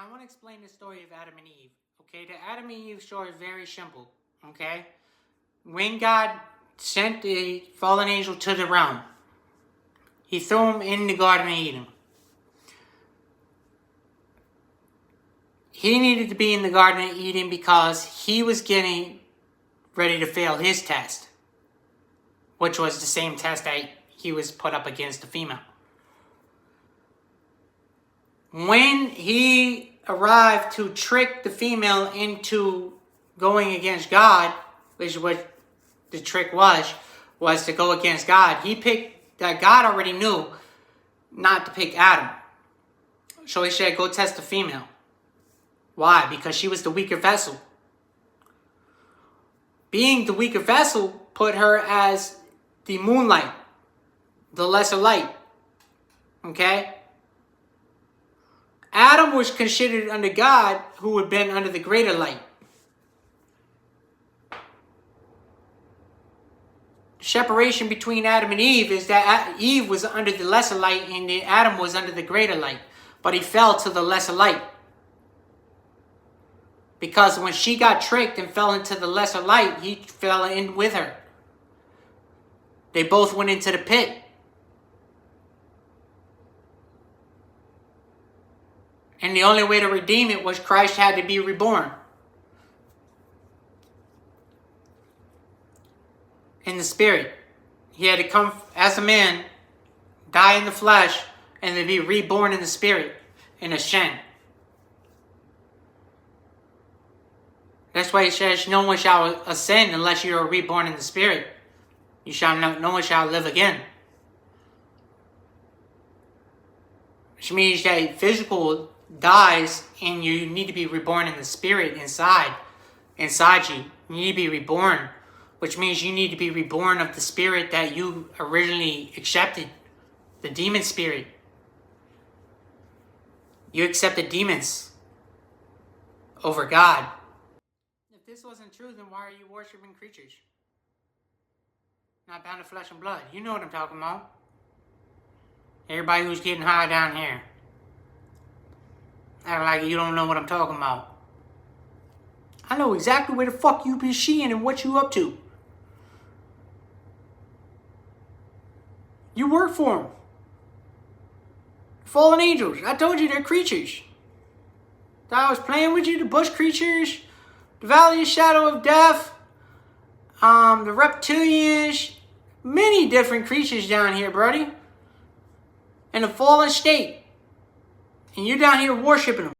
Now I want to explain the story of Adam and Eve. Okay, the Adam and Eve story is very simple. Okay, when God sent the fallen angel to the realm, He threw him in the Garden of Eden. He needed to be in the Garden of Eden because he was getting ready to fail his test, which was the same test that he was put up against the female. When he arrived to trick the female into going against God, which is what the trick was to go against God, he picked that God already knew not to pick Adam. So he said, go test the female. Why? Because she was the weaker vessel. Being the weaker vessel put her as the moonlight, the lesser light. Okay? Adam was considered under God, who had been under the greater light. The separation between Adam and Eve is that Eve was under the lesser light and Adam was under the greater light. But he fell to the lesser light. Because when she got tricked and fell into the lesser light, he fell in with her. They both went into the pit. And the only way to redeem it was Christ had to be reborn. In the spirit. He had to come as a man, die in the flesh, and then be reborn in the spirit, in a Shen. That's why he says, no one shall ascend unless you are reborn in the spirit. You shall no one shall live again. Which means that physical dies and you need to be reborn in the spirit inside you. You need to be reborn, which means you need to be reborn of the spirit that you originally accepted, the demon spirit. You accepted demons over God. If this wasn't true, then why are you worshiping creatures? Not bound to flesh and blood. You know what I'm talking about. Everybody who's getting high down here. Act like you don't know what I'm talking about. I know exactly where the fuck you be seeing and what you up to. You work for them. Fallen angels. I told you they're creatures. Thought I was playing with you. The bush creatures. The valley of shadow of death. The reptilians. Many different creatures down here, buddy. In a fallen state. And you're down here worshiping them.